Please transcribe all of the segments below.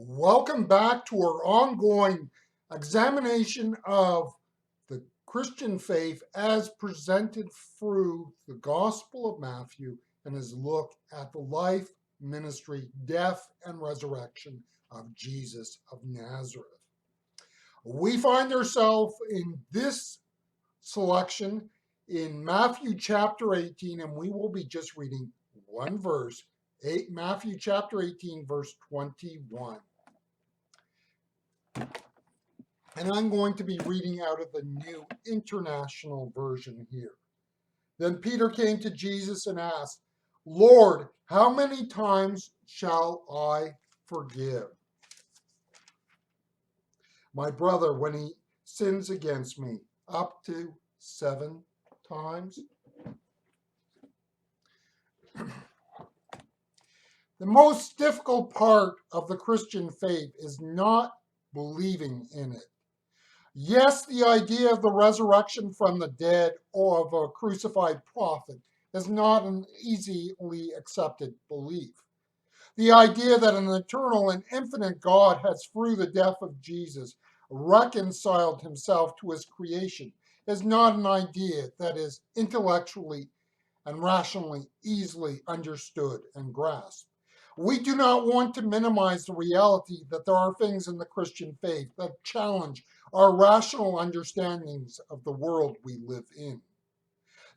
Welcome back to our ongoing examination of the Christian faith as presented through the Gospel of Matthew and his look at the life, ministry, death, and resurrection of Jesus of Nazareth. We find ourselves in this selection in Matthew chapter 18, and we will be just reading one verse, Matthew chapter 18, verse 21. And I'm going to be reading out of the New International Version here. Then Peter came to Jesus and asked, Lord, how many times shall I forgive my brother when he sins against me? Up to 7 times? The most difficult part of the Christian faith is not believing in it. Yes, the idea of the resurrection from the dead or of a crucified prophet is not an easily accepted belief. The idea that an eternal and infinite God has, through the death of Jesus, reconciled himself to his creation is not an idea that is intellectually and rationally easily understood and grasped. We do not want to minimize the reality that there are things in the Christian faith that challenge our rational understandings of the world we live in.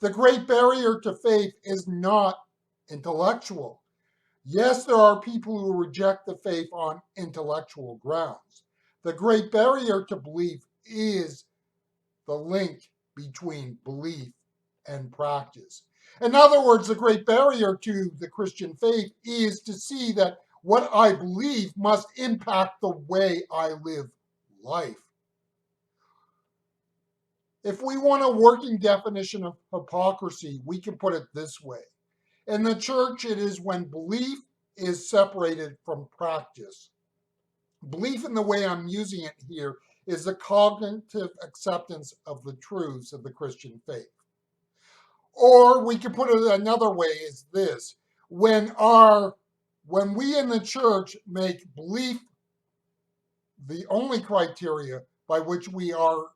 The great barrier to faith is not intellectual. Yes, there are people who reject the faith on intellectual grounds. The great barrier to belief is the link between belief and practice. In other words, the great barrier to the Christian faith is to see that what I believe must impact the way I live life. If we want a working definition of hypocrisy, we can put it this way. In the church, it is when belief is separated from practice. Belief, in the way I'm using it here, is the cognitive acceptance of the truths of the Christian faith. Or we can put it another way, is this: when we in the church make belief the only criteria by which we are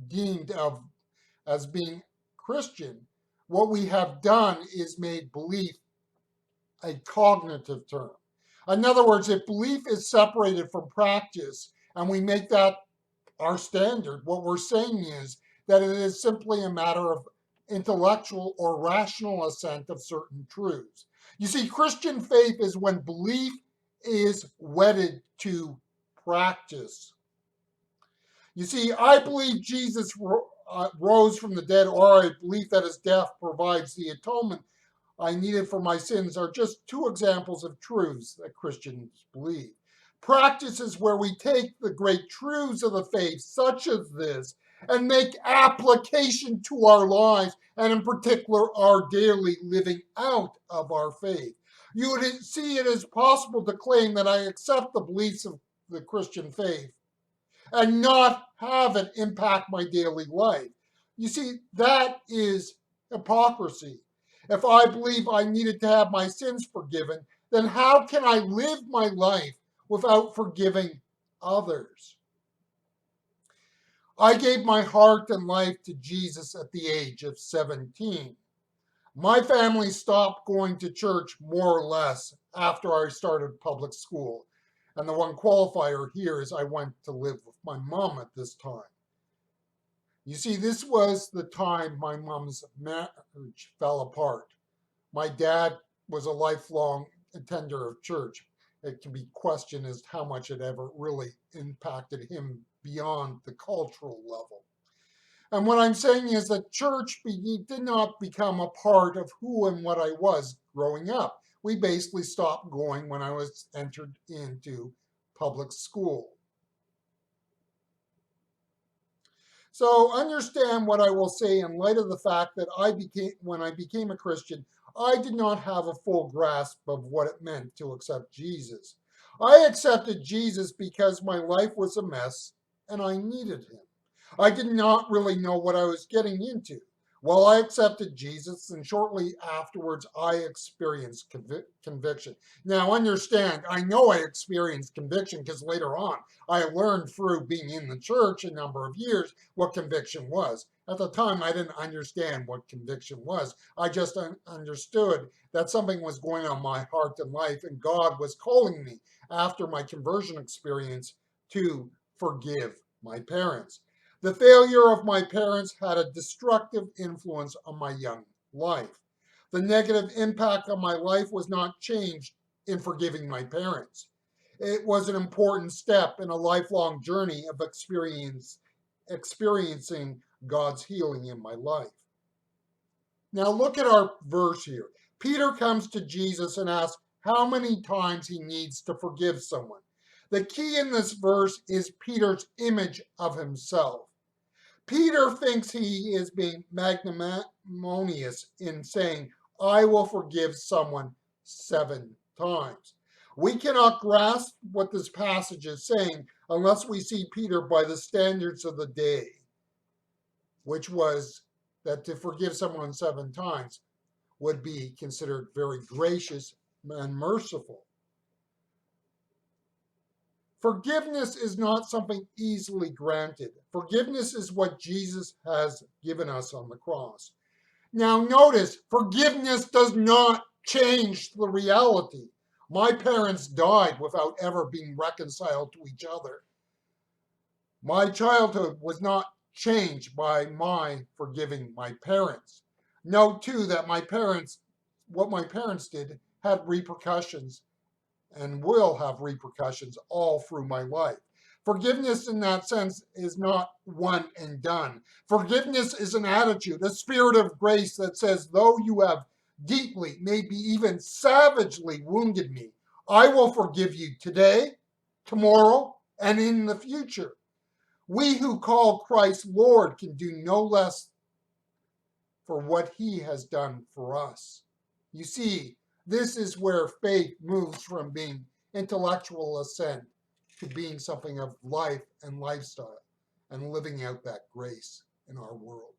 deemed as being Christian, what we have done is made belief a cognitive term. In other words, if belief is separated from practice and we make that our standard, what we're saying is that it is simply a matter of intellectual or rational assent of certain truths. You see, Christian faith is when belief is wedded to practice. You see, I believe Jesus rose from the dead, or I believe that his death provides the atonement I needed for my sins, are just two examples of truths that Christians believe. Practice is where we take the great truths of the faith, such as this, and make application to our lives, and in particular, our daily living out of our faith. You would see it as possible to claim that I accept the beliefs of the Christian faith and not have it impact my daily life. You see, that is hypocrisy. If I believe I needed to have my sins forgiven, then how can I live my life without forgiving others? I gave my heart and life to Jesus at the age of 17. My family stopped going to church more or less after I started public school. And the one qualifier here is I went to live with my mom at this time. You see, this was the time my mom's marriage fell apart. My dad was a lifelong attender of church. It can be questioned as to how much it ever really impacted him beyond the cultural level. And what I'm saying is that church did not become a part of who and what I was growing up. We basically stopped going when I was entered into public school. So understand what I will say in light of the fact that when I became a Christian, I did not have a full grasp of what it meant to accept Jesus. I accepted Jesus because my life was a mess and I needed him. I did not really know what I was getting into. Well, I accepted Jesus, and shortly afterwards, I experienced conviction. Now, understand, I know I experienced conviction because later on, I learned through being in the church a number of years what conviction was. At the time, I didn't understand what conviction was. I just understood that something was going on in my heart and life, and God was calling me after my conversion experience to forgive my parents. The failure of my parents had a destructive influence on my young life. The negative impact on my life was not changed in forgiving my parents. It was an important step in a lifelong journey of experiencing God's healing in my life. Now look at our verse here. Peter comes to Jesus and asks how many times he needs to forgive someone. The key in this verse is Peter's image of himself. Peter thinks he is being magnanimous in saying, I will forgive someone 7 times. We cannot grasp what this passage is saying unless we see Peter by the standards of the day, which was that to forgive someone 7 times would be considered very gracious and merciful. Forgiveness is not something easily granted. Forgiveness is what Jesus has given us on the cross. Now, notice, forgiveness does not change the reality. My parents died without ever being reconciled to each other. My childhood was not changed by my forgiving my parents. Note, too, that what my parents did had repercussions and will have repercussions all through my life. Forgiveness in that sense is not one and done. Forgiveness is an attitude, a spirit of grace that says, though you have deeply, maybe even savagely wounded me, I will forgive you today, tomorrow, and in the future. We who call Christ Lord can do no less for what he has done for us. You see, this is where faith moves from being intellectual assent to being something of life and lifestyle and living out that grace in our world.